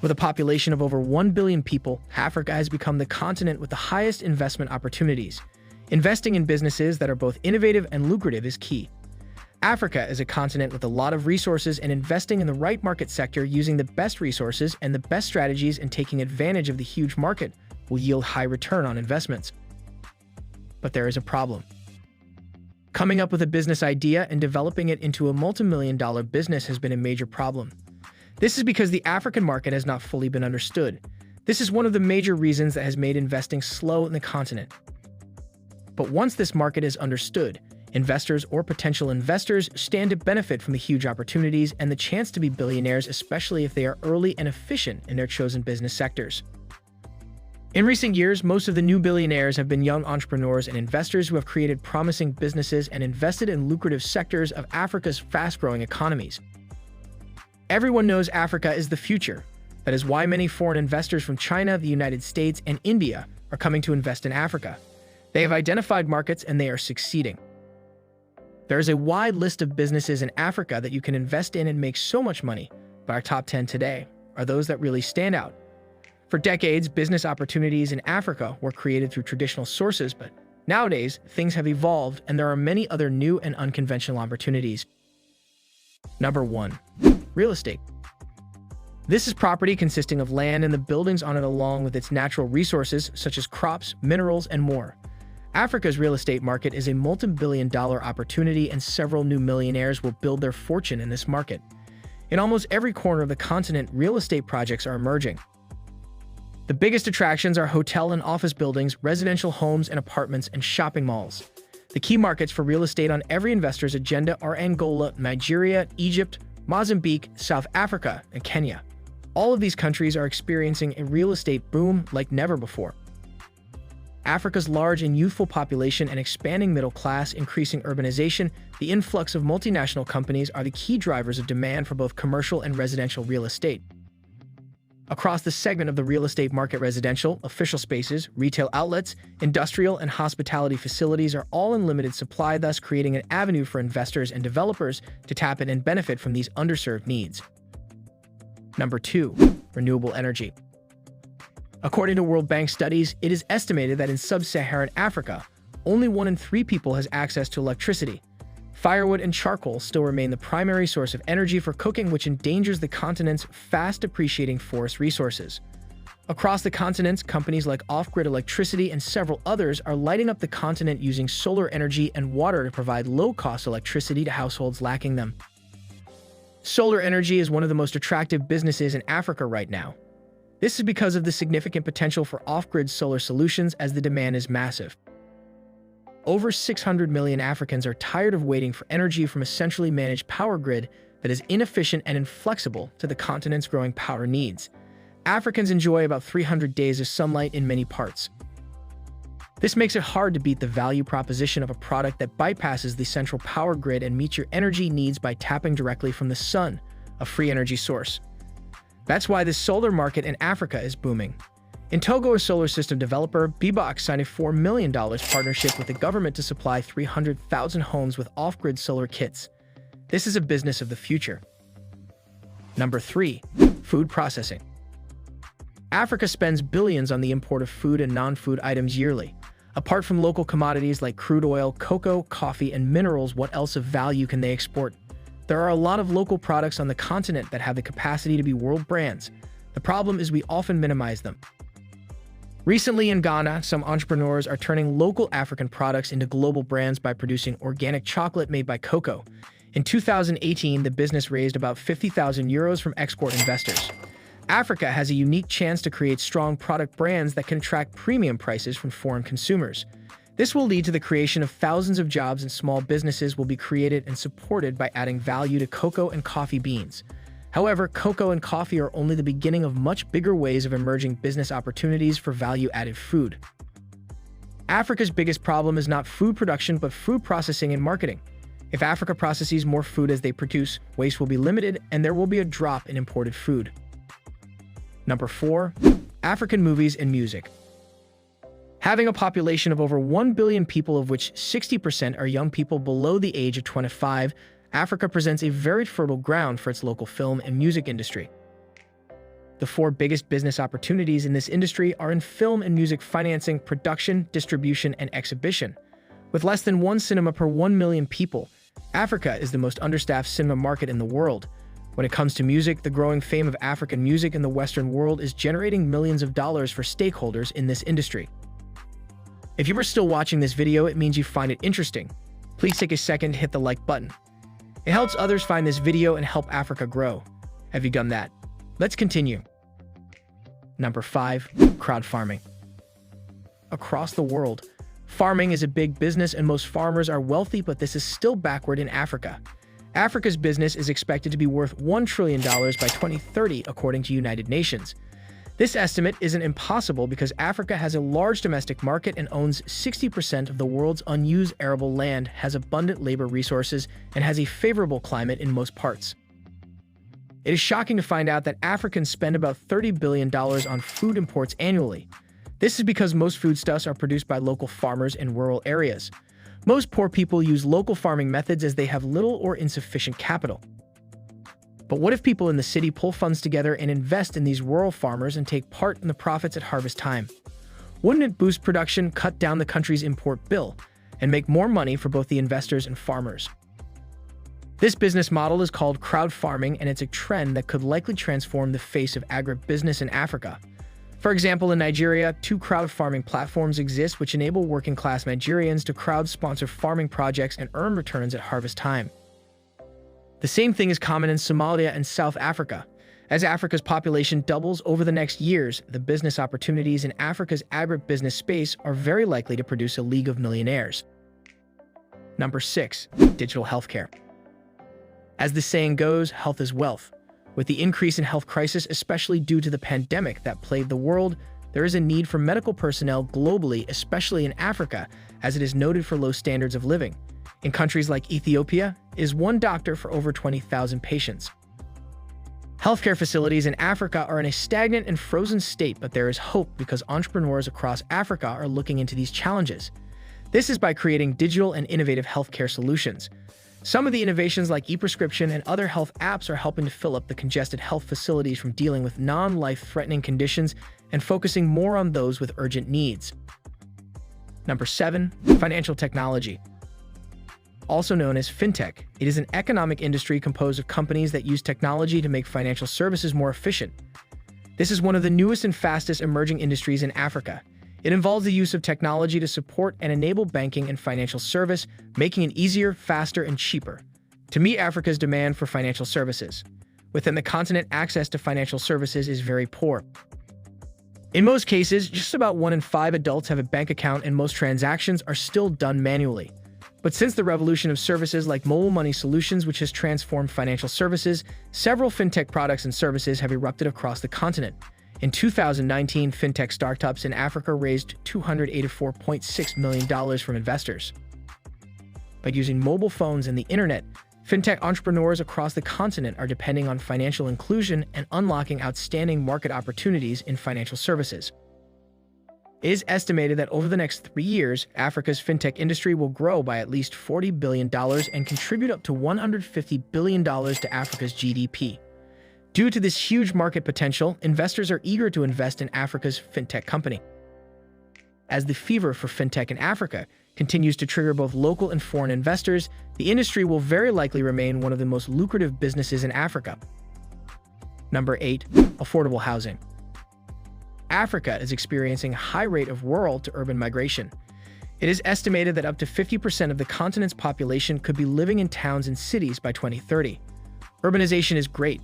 With a population of over 1 billion people, Africa has become the continent with the highest investment opportunities. Investing in businesses that are both innovative and lucrative is key. Africa is a continent with a lot of resources, and investing in the right market sector using the best resources and the best strategies and taking advantage of the huge market will yield high return on investments. But there is a problem. Coming up with a business idea and developing it into a multi-million-dollar business has been a major problem. This is because the African market has not fully been understood. This is one of the major reasons that has made investing slow in the continent. But once this market is understood, investors or potential investors stand to benefit from the huge opportunities and the chance to be billionaires, especially if they are early and efficient in their chosen business sectors. In recent years, most of the new billionaires have been young entrepreneurs and investors who have created promising businesses and invested in lucrative sectors of Africa's fast-growing economies. Everyone knows Africa is the future. That is why many foreign investors from China, the United States, and India are coming to invest in Africa. They have identified markets and they are succeeding. There is a wide list of businesses in Africa that you can invest in and make so much money, but our top 10 today are those that really stand out. For decades, business opportunities in Africa were created through traditional sources, but nowadays, things have evolved and there are many other new and unconventional opportunities. Number 1. Real estate. This is property consisting of land and the buildings on it along with its natural resources such as crops, minerals, and more. Africa's real estate market is a multi-billion-dollar opportunity and several new millionaires will build their fortune in this market. In almost every corner of the continent, real estate projects are emerging. The biggest attractions are hotel and office buildings, residential homes and apartments, and shopping malls. The key markets for real estate on every investor's agenda are Angola, Nigeria, Egypt, Mozambique, South Africa, and Kenya. All of these countries are experiencing a real estate boom like never before. Africa's large and youthful population and expanding middle class, increasing urbanization, the influx of multinational companies are the key drivers of demand for both commercial and residential real estate. Across the segment of the real estate market, residential, official spaces, retail outlets, industrial, and hospitality facilities are all in limited supply, thus creating an avenue for investors and developers to tap in and benefit from these underserved needs. Number 2. Renewable energy. According to World Bank studies, it is estimated that in sub-Saharan Africa, only 1 in 3 people has access to electricity. Firewood and charcoal still remain the primary source of energy for cooking, which endangers the continent's fast-depreciating forest resources. Across the continent, companies like Off-Grid Electricity and several others are lighting up the continent using solar energy and water to provide low-cost electricity to households lacking them. Solar energy is one of the most attractive businesses in Africa right now. This is because of the significant potential for off-grid solar solutions as the demand is massive. Over 600 million Africans are tired of waiting for energy from a centrally managed power grid that is inefficient and inflexible to the continent's growing power needs. Africans enjoy about 300 days of sunlight in many parts. This makes it hard to beat the value proposition of a product that bypasses the central power grid and meets your energy needs by tapping directly from the sun, a free energy source. That's why the solar market in Africa is booming. In Togo, a solar system developer, Bbox, signed a $4 million partnership with the government to supply 300,000 homes with off-grid solar kits. This is a business of the future. Number 3. Food processing. Africa spends billions on the import of food and non-food items yearly. Apart from local commodities like crude oil, cocoa, coffee, and minerals, what else of value can they export? There are a lot of local products on the continent that have the capacity to be world brands. The problem is we often minimize them. Recently in Ghana, some entrepreneurs are turning local African products into global brands by producing organic chocolate made by cocoa. In 2018, the business raised about 50,000 euros from export investors. Africa has a unique chance to create strong product brands that can attract premium prices from foreign consumers. This will lead to the creation of thousands of jobs, and small businesses will be created and supported by adding value to cocoa and coffee beans. However, cocoa and coffee are only the beginning of much bigger ways of emerging business opportunities for value-added food. Africa's biggest problem is not food production, but food processing and marketing. If Africa processes more food as they produce, waste will be limited and there will be a drop in imported food. Number 4. African movies and music. Having a population of over 1 billion people, of which 60% are young people below the age of 25, Africa presents a very fertile ground for its local film and music industry. The four biggest business opportunities in this industry are in film and music financing, production, distribution, and exhibition. With less than one cinema per 1 million people, Africa is the most understaffed cinema market in the world. When it comes to music, the growing fame of African music in the Western world is generating millions of dollars for stakeholders in this industry. If you are still watching this video, it means you find it interesting. Please take a second to hit the like button. It helps others find this video and help Africa grow. Have you done that? Let's continue. Number 5. Crowd farming. Across the world, farming is a big business and most farmers are wealthy, but this is still backward in Africa. Africa's business is expected to be worth $1 trillion by 2030, according to United Nations. This estimate isn't impossible because Africa has a large domestic market and owns 60% of the world's unused arable land, has abundant labor resources, and has a favorable climate in most parts. It is shocking to find out that Africans spend about $30 billion on food imports annually. This is because most foodstuffs are produced by local farmers in rural areas. Most poor people use local farming methods as they have little or insufficient capital. But what if people in the city pull funds together and invest in these rural farmers and take part in the profits at harvest time? Wouldn't it boost production, cut down the country's import bill, and make more money for both the investors and farmers? This business model is called crowd farming, and it's a trend that could likely transform the face of agribusiness in Africa. For example, in Nigeria, 2 crowd farming platforms exist which enable working-class Nigerians to crowd-sponsor farming projects and earn returns at harvest time. The same thing is common in Somalia and South Africa. As Africa's population doubles over the next years, the business opportunities in Africa's agribusiness space are very likely to produce a league of millionaires. Number 6. Digital healthcare. As the saying goes, health is wealth. With the increase in health crisis, especially due to the pandemic that plagued the world, there is a need for medical personnel globally, especially in Africa, as it is noted for low standards of living. In countries like Ethiopia, is one doctor for over 20,000 patients. Healthcare facilities in Africa are in a stagnant and frozen state, but there is hope because entrepreneurs across Africa are looking into these challenges. This is by creating digital and innovative healthcare solutions. Some of the innovations like e-prescription and other health apps are helping to fill up the congested health facilities from dealing with non-life-threatening conditions and focusing more on those with urgent needs. Number 7. Financial technology. Also known as fintech, it is an economic industry composed of companies that use technology to make financial services more efficient. This is one of the newest and fastest emerging industries in Africa. It involves the use of technology to support and enable banking and financial service, making it easier, faster, and cheaper to meet Africa's demand for financial services. Within the continent, access to financial services is very poor. In most cases, just about 1 in 5 adults have a bank account and most transactions are still done manually. But since the revolution of services like mobile money solutions, which has transformed financial services, several fintech products and services have erupted across the continent. In 2019, fintech startups in Africa raised $284.6 million from investors. By using mobile phones and the internet, fintech entrepreneurs across the continent are depending on financial inclusion and unlocking outstanding market opportunities in financial services. It is estimated that over the next 3 years, Africa's fintech industry will grow by at least $40 billion and contribute up to $150 billion to Africa's GDP. Due to this huge market potential, investors are eager to invest in Africa's fintech company. As the fever for fintech in Africa continues to trigger both local and foreign investors, the industry will very likely remain one of the most lucrative businesses in Africa. Number 8. Affordable housing. Africa is experiencing a high rate of rural to urban migration. It is estimated that up to 50% of the continent's population could be living in towns and cities by 2030. Urbanization is great,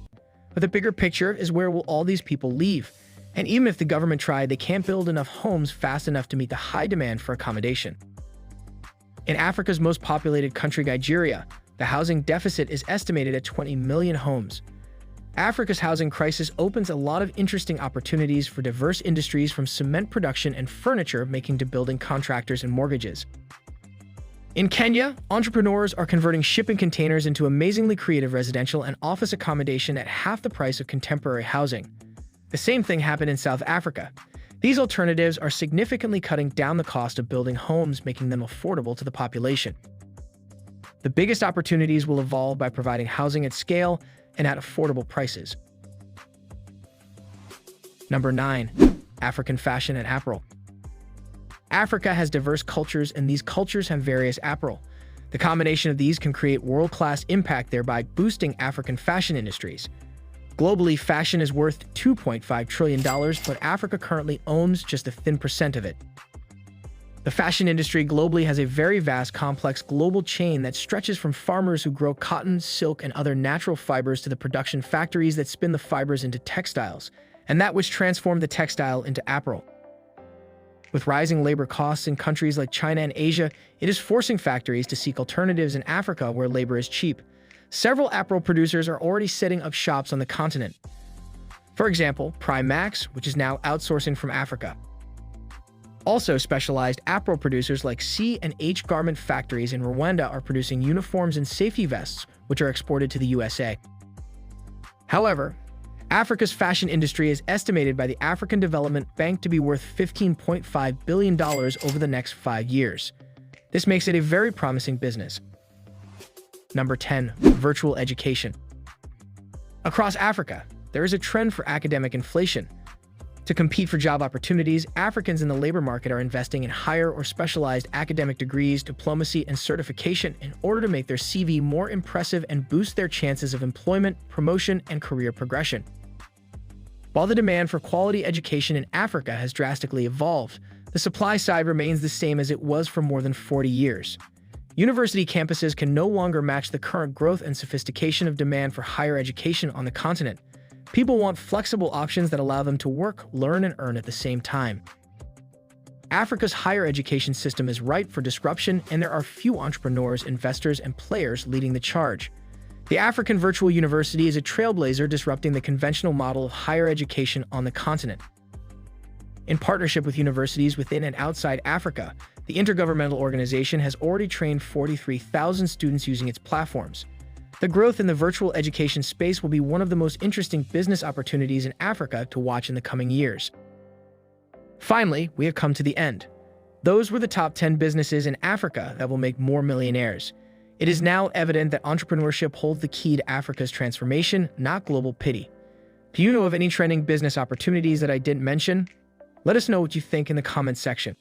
but the bigger picture is where will all these people leave? And even if the government tried, they can't build enough homes fast enough to meet the high demand for accommodation. In Africa's most populated country, Nigeria, the housing deficit is estimated at 20 million homes. Africa's housing crisis opens a lot of interesting opportunities for diverse industries from cement production and furniture making to building contractors and mortgages. In Kenya, entrepreneurs are converting shipping containers into amazingly creative residential and office accommodation at half the price of contemporary housing. The same thing happened in South Africa. These alternatives are significantly cutting down the cost of building homes, making them affordable to the population. The biggest opportunities will evolve by providing housing at scale and at affordable prices. Number 9. African fashion and apparel. Africa has diverse cultures, and these cultures have various apparel. The combination of these can create world-class impact, thereby boosting African fashion industries. Globally, fashion is worth $2.5 trillion, but Africa currently owns just a thin percent of it. The fashion industry globally has a very vast, complex global chain that stretches from farmers who grow cotton, silk, and other natural fibers to the production factories that spin the fibers into textiles, and that which transform the textile into apparel. With rising labor costs in countries like China and Asia, it is forcing factories to seek alternatives in Africa where labor is cheap. Several apparel producers are already setting up shops on the continent. For example, Primax, which is now outsourcing from Africa. Also, specialized apparel producers like C&H garment factories in Rwanda are producing uniforms and safety vests, which are exported to the USA. However, Africa's fashion industry is estimated by the African Development Bank to be worth $15.5 billion over the next 5 years. This makes it a very promising business. Number 10. Virtual education. Across Africa, there is a trend for academic inflation. To compete for job opportunities, Africans in the labor market are investing in higher or specialized academic degrees, diplomacy, and certification in order to make their CV more impressive and boost their chances of employment, promotion, and career progression. While the demand for quality education in Africa has drastically evolved, the supply side remains the same as it was for more than 40 years. University campuses can no longer match the current growth and sophistication of demand for higher education on the continent. People want flexible options that allow them to work, learn, and earn at the same time. Africa's higher education system is ripe for disruption, and there are few entrepreneurs, investors, and players leading the charge. The African Virtual University is a trailblazer disrupting the conventional model of higher education on the continent. In partnership with universities within and outside Africa, the intergovernmental organization has already trained 43,000 students using its platforms. The growth in the virtual education space will be one of the most interesting business opportunities in Africa to watch in the coming years. Finally, we have come to the end. Those were the top 10 businesses in Africa that will make more millionaires. It is now evident that entrepreneurship holds the key to Africa's transformation, not global pity. Do you know of any trending business opportunities that I didn't mention? Let us know what you think in the comments section.